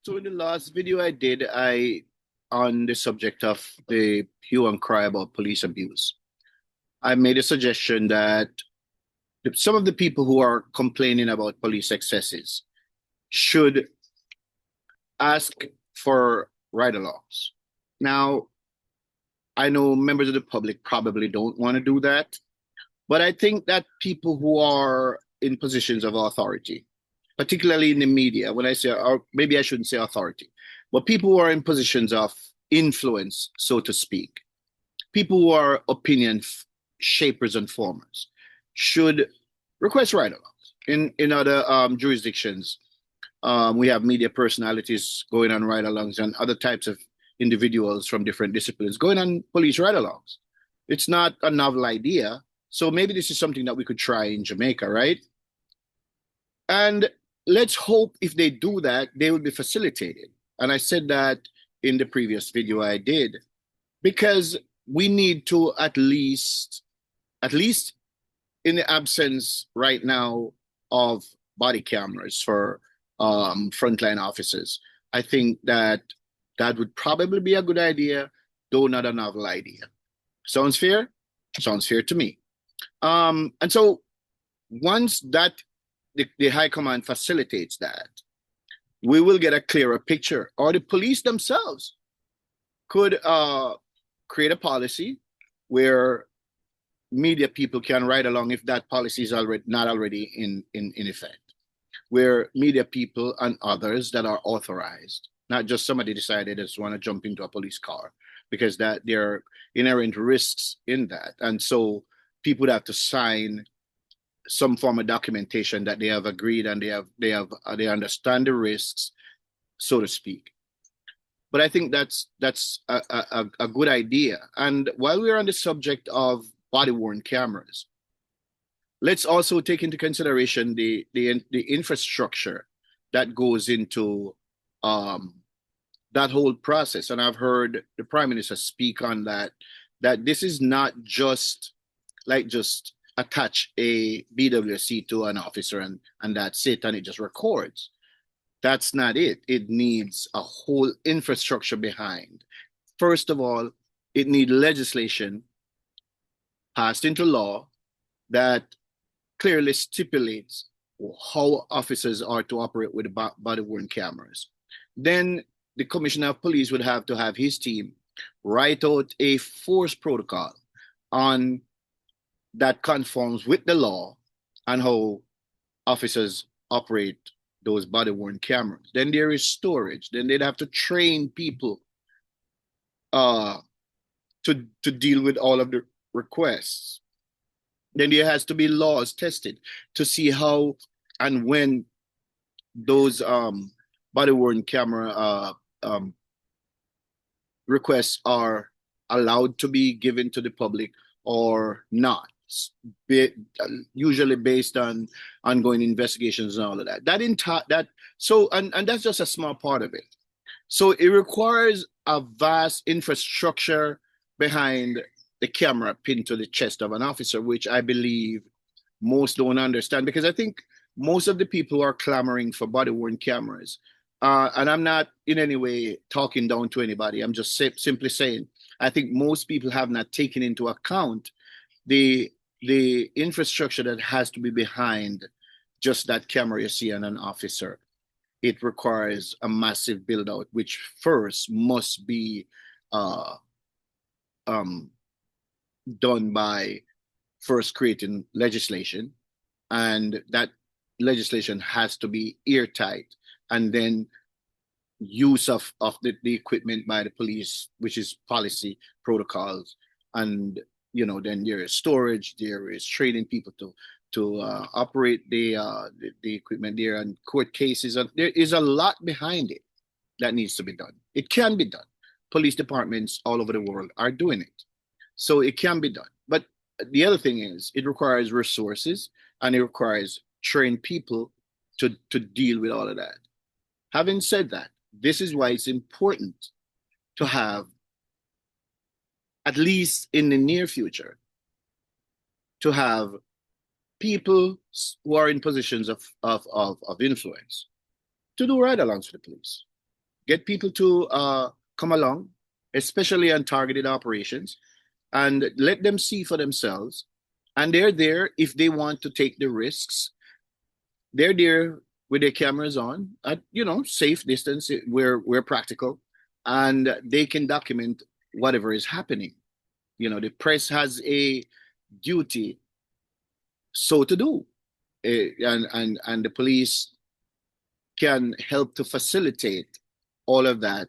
So in the last video I did, I on the subject of the hue and cry about police abuse, I made a suggestion that some of the people who are complaining about police excesses should ask for ride-alongs. Now, I know members of the public probably don't want to do that, but I think that people who are in positions of authority, particularly in the media, when I say, or maybe I shouldn't say authority, but people who are in positions of influence, so to speak, people who are opinion shapers and formers, should request ride-alongs. In other jurisdictions, we have media personalities going on ride-alongs and other types of individuals from different disciplines going on police ride-alongs. It's not a novel idea. So maybe this is something that we could try in Jamaica, right? And let's hope if they do that, they will be facilitated. And I said that in the previous video I did, because we need to at least in the absence right now of body cameras for frontline officers, I think that that would probably be a good idea, though not a novel idea. Sounds fair? Sounds fair to me. And so once that the high command facilitates that, we will get a clearer picture, or the police themselves could create a policy where media people can ride along if that policy is already not already in effect, where media people and others that are authorized, not just somebody decided they just want to jump into a police car, because that there are inherent risks in that. And so people have to sign some form of documentation that they have agreed and they understand the risks, so to speak. But I think that's a good idea. And while we're on the subject of body worn cameras, let's also take into consideration the infrastructure that goes into um, that whole process. And I've heard the Prime Minister speak on that, that this is not just attach a BWC to an officer and that's it, and it just records. That's not it. It needs a whole infrastructure behind. First of all, it needs legislation passed into law that clearly stipulates how officers are to operate with body worn cameras. Then the commissioner of police would have to have his team write out a force protocol on that conforms with the law and how officers operate those body worn cameras. Then there is storage. Then they'd have to train people uh, to deal with all of the requests. Then there has to be laws tested to see how and when those body worn camera requests are allowed to be given to the public or not. Be, usually based on ongoing investigations and all of that. And that's just a small part of it. So it requires a vast infrastructure behind the camera pinned to the chest of an officer, which I believe most don't understand, because I think most of the people who are clamoring for body worn cameras, and I'm not in any way talking down to anybody, I'm just simply saying, I think most people have not taken into account the the infrastructure that has to be behind just that camera you see on an officer. It requires a massive build out, which first must be uh, um, done by first creating legislation, and that legislation has to be airtight, and then use of the equipment by the police, which is policy protocols, and then there is storage, there is training people to operate the equipment there, and court cases, and there is a lot behind it that needs to be done. It can be done. Police departments all over the world are doing it, so it can be done. But the other thing is, it requires resources and it requires trained people to deal with all of that. Having said that, this is why it's important to have, at least in the near future, to have people who are in positions of influence to do ride alongs for the police. get people to come along, especially on targeted operations, and let them see for themselves. And they're there if they want to take the risks. They're there with their cameras on at safe distance where practical, and they can document whatever is happening. The press has a duty so to do. And the police can help to facilitate all of that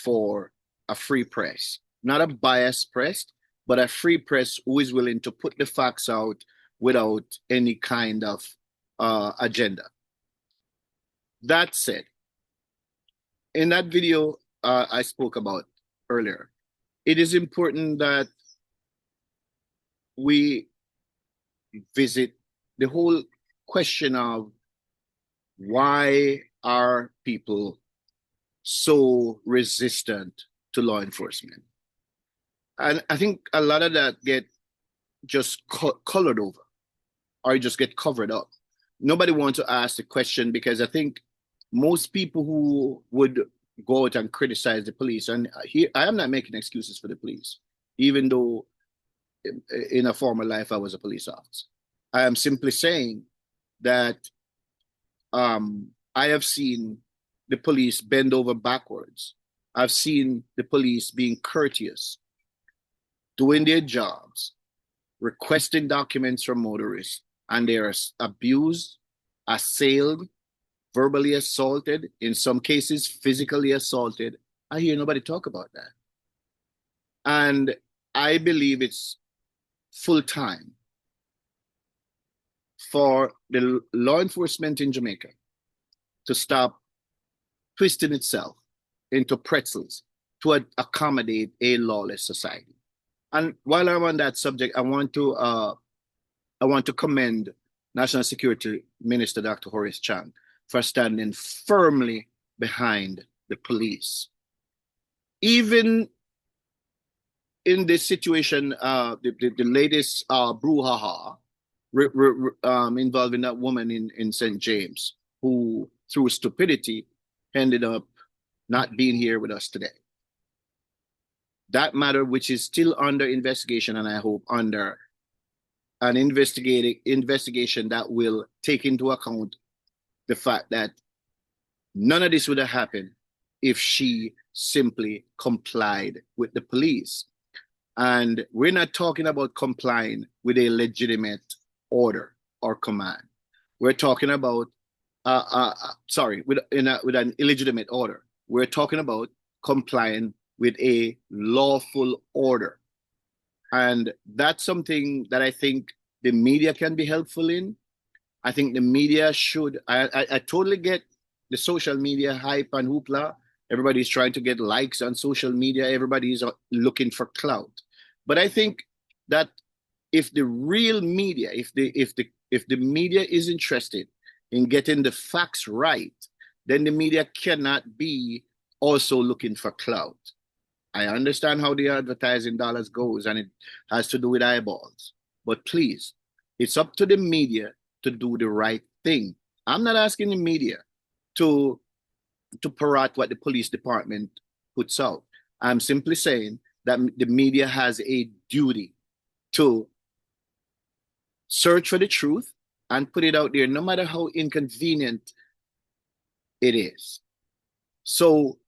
for a free press, not a biased press, but a free press who is willing to put the facts out without any kind of agenda. That said, in that video I spoke about earlier, it is important that we visit the whole question of why are people so resistant to law enforcement. And I think a lot of that get just colored over or just get covered up. Nobody wants to ask the question because I think most people who would go out and criticize the police, and here I am not making excuses for the police, even though in a former life I was a police officer. I am simply saying that I have seen the police bend over backwards. I've seen the police being courteous, doing their jobs, requesting documents from motorists, and they are abused, assailed, verbally assaulted, in some cases physically assaulted. I hear nobody talk about that. And I believe it's full time for the law enforcement in Jamaica to stop twisting itself into pretzels to accommodate a lawless society. And while I'm on that subject, I want to commend National Security Minister Dr. Horace Chang for standing firmly behind the police. Even in this situation, the latest brouhaha involving that woman in St. James, who through stupidity ended up not being here with us today. That matter, which is still under investigation, and I hope under an investigation that will take into account the fact that none of this would have happened if she simply complied with the police. And we're not talking about complying with a legitimate order or command. We're talking about, with an illegitimate order. We're talking about complying with a lawful order. And that's something that I think the media can be helpful in. I think the media should, I totally get the social media hype and hoopla. Everybody's trying to get likes on social media. Everybody's looking for clout. But I think that if the real media, if the media is interested in getting the facts right, then the media cannot be also looking for clout. I understand how the advertising dollars goes, and it has to do with eyeballs. But please, it's up to the media to do the right thing. I'm not asking the media to parrot what the police department puts out. I'm simply saying that the media has a duty to search for the truth and put it out there, no matter how inconvenient it is. So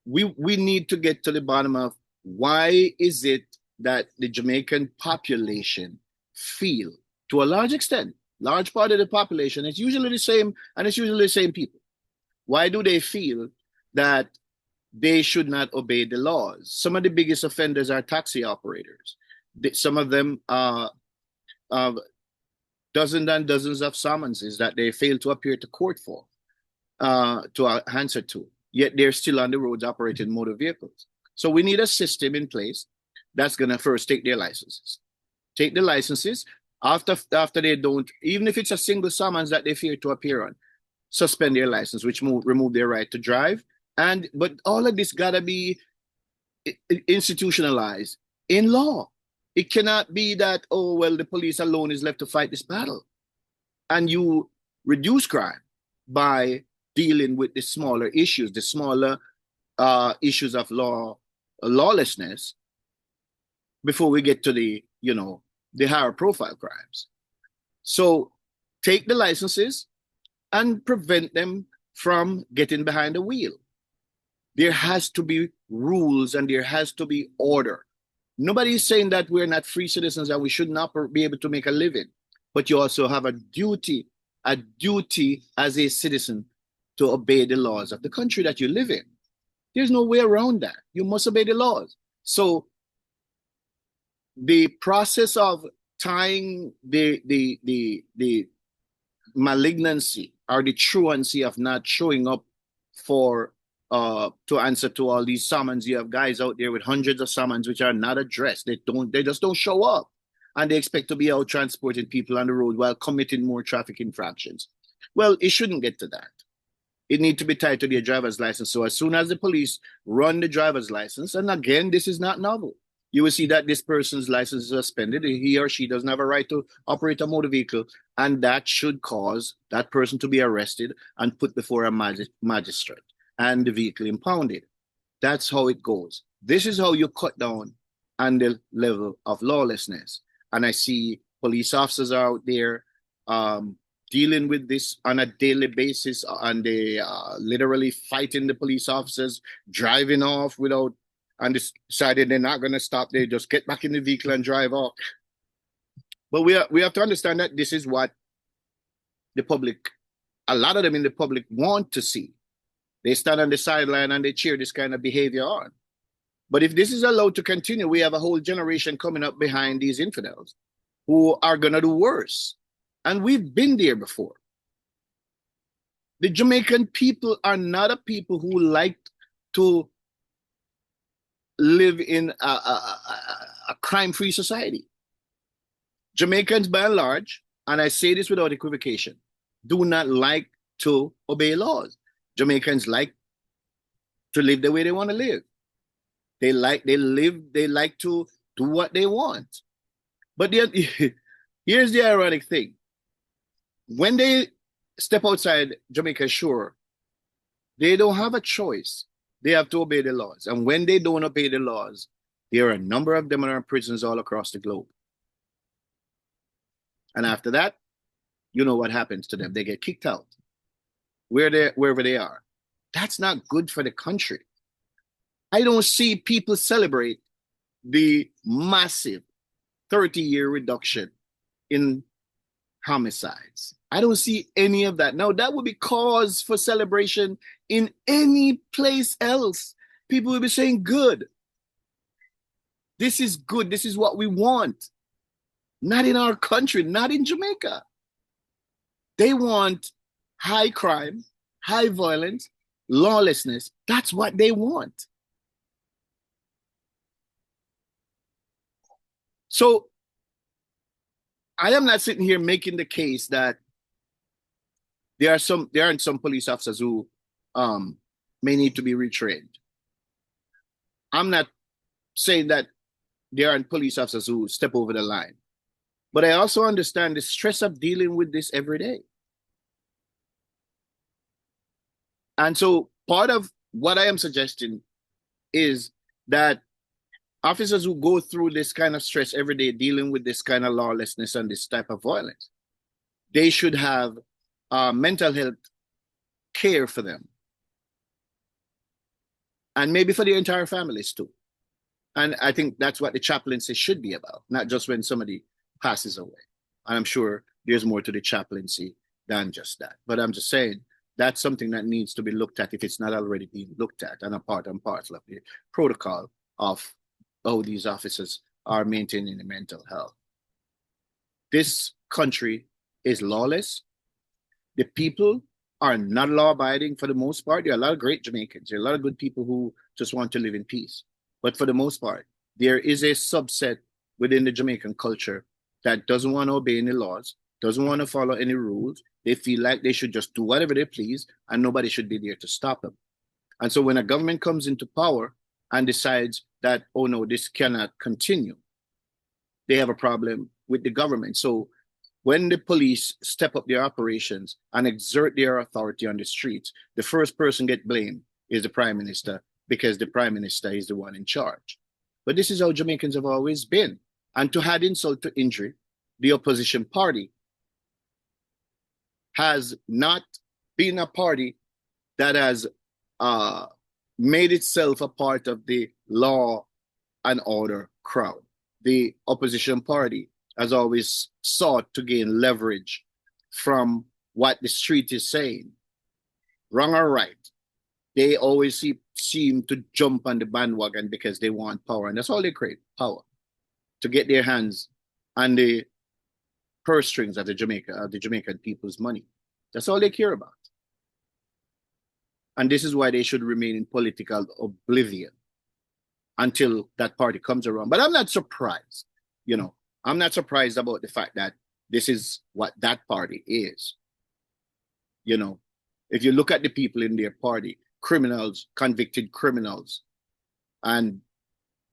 we need to get to the bottom of why is it that the Jamaican population feel, to a large extent, large part of the population, it's usually the same, and it's usually the same people. Why do they feel that they should not obey the laws? Some of the biggest offenders are taxi operators. Some of them dozens and dozens of summonses that they fail to appear to court for, to answer to. Yet they're still on the roads operating motor vehicles. So we need a system in place that's going to first take their licenses. Take the licenses. After they don't, even if it's a single summons that they fear to appear on, suspend their license, which remove their right to drive. But all of this got to be institutionalized in law. It cannot be that, oh, well, the police alone is left to fight this battle. And you reduce crime by dealing with the smaller issues, the smaller issues of lawlessness before we get to the higher profile crimes. So take the licenses and prevent them from getting behind the wheel. There has to be rules and there has to be order. Nobody is saying that we're not free citizens and we should not be able to make a living, but you also have a duty as a citizen to obey the laws of the country that you live in. There's no way around that. You must obey the laws. So the process of tying the malignancy or the truancy of not showing up for to answer to all these summons. You have guys out there with hundreds of summons which are not addressed. They just don't show up, and they expect to be out transporting people on the road while committing more traffic infractions. Well, it shouldn't get to that. It needs to be tied to their driver's license. So as soon as the police run the driver's license, and again, this is not novel, you will see that this person's license is suspended. He or she doesn't have a right to operate a motor vehicle, and that should cause that person to be arrested and put before a magistrate and the vehicle impounded. That's how it goes. This is how you cut down on the level of lawlessness. And I see police officers out there dealing with this on a daily basis, and they literally fighting the police officers, driving off without, and decided they're not going to stop. They just get back in the vehicle and drive off. But we have to understand that this is what the public, a lot of them in the public, want to see. They stand on the sideline and they cheer this kind of behavior on. But if this is allowed to continue, we have a whole generation coming up behind these infidels who are going to do worse. And we've been there before. The Jamaican people are not a people who like to live in a crime-free society. Jamaicans, by and large, and I say this without equivocation, do not like to obey laws. Jamaicans like to live the way they want to live. They like to do what they want. But here's the ironic thing. When they step outside Jamaica's shore, they don't have a choice. They have to obey the laws. And when they don't obey the laws, there are a number of them in our prisons all across the globe. And after that, you know what happens to them. They get kicked out wherever they are. That's not good for the country. I don't see people celebrate the massive 30-year reduction in homicides. I don't see any of that. Now, that would be cause for celebration in any place else. People will be saying, good. This is good. This is what we want. Not in our country, not in Jamaica. They want high crime, high violence, lawlessness. That's what they want. So I am not sitting here making the case that there aren't some police officers who may need to be retrained. I'm not saying that there aren't police officers who step over the line. But I also understand the stress of dealing with this every day. And so part of what I am suggesting is that officers who go through this kind of stress every day, dealing with this kind of lawlessness and this type of violence, they should have mental health care for them. And maybe for their entire families too. And I think that's what the chaplaincy should be about, not just when somebody passes away. And I'm sure there's more to the chaplaincy than just that. But I'm just saying that's something that needs to be looked at if it's not already being looked at, and a part and parcel of the protocol of how these officers are maintaining the mental health. This country is lawless. The people are not law-abiding for the most part. There are a lot of great Jamaicans. There are a lot of good people who just want to live in peace. But for the most part, there is a subset within the Jamaican culture that doesn't want to obey any laws, doesn't want to follow any rules. They feel like they should just do whatever they please and nobody should be there to stop them. And so when a government comes into power and decides that, oh no, this cannot continue, they have a problem with the government. So when the police step up their operations and exert their authority on the streets, the first person get blamed is the Prime Minister because the prime minister is the one in charge. But this is how Jamaicans have always been. And to add insult to injury, the opposition party has not been a party that has made itself a part of the law and order crowd. The opposition party has always sought to gain leverage from what the street is saying, wrong or right. They always seem to jump on the bandwagon because they want power, and that's all they crave, power, to get their hands on the purse strings of the Jamaican people's money. That's all they care about. And this is why they should remain in political oblivion until that party comes around. But I'm not surprised, I'm not surprised about the fact that this is what that party is. If you look at the people in their party, criminals, convicted criminals, and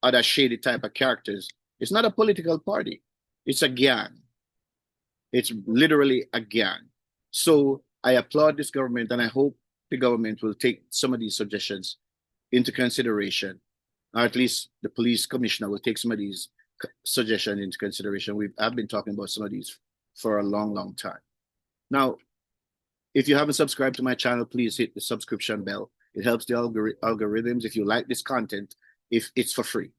other shady type of characters, it's not a political party. It's a gang. It's literally a gang. So I applaud this government, and I hope the government will take some of these suggestions into consideration, or at least the police commissioner will take some of these suggestions into consideration. I've been talking about some of these for a long, long time. Now, if you haven't subscribed to my channel, please hit the subscription bell. It helps the algorithms. If you like this content, if it's for free,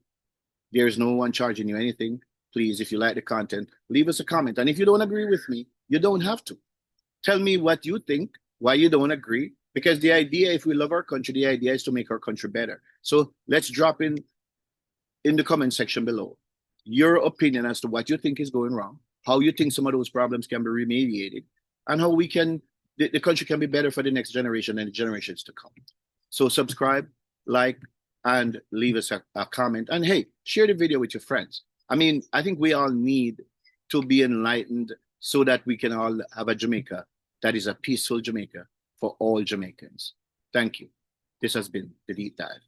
there is no one charging you anything. Please, if you like the content, leave us a comment. And if you don't agree with me, you don't have to. Tell me what you think, why you don't agree. Because the idea, if we love our country, the idea is to make our country better. So let's drop in the comment section below your opinion as to what you think is going wrong, how you think some of those problems can be remediated, and how the country can be better for the next generation and the generations to come. So subscribe, like, and leave us a comment. And hey, share the video with your friends. I mean, I think we all need to be enlightened so that we can all have a Jamaica that is a peaceful Jamaica for all Jamaicans. Thank you. This has been The Deep Dive.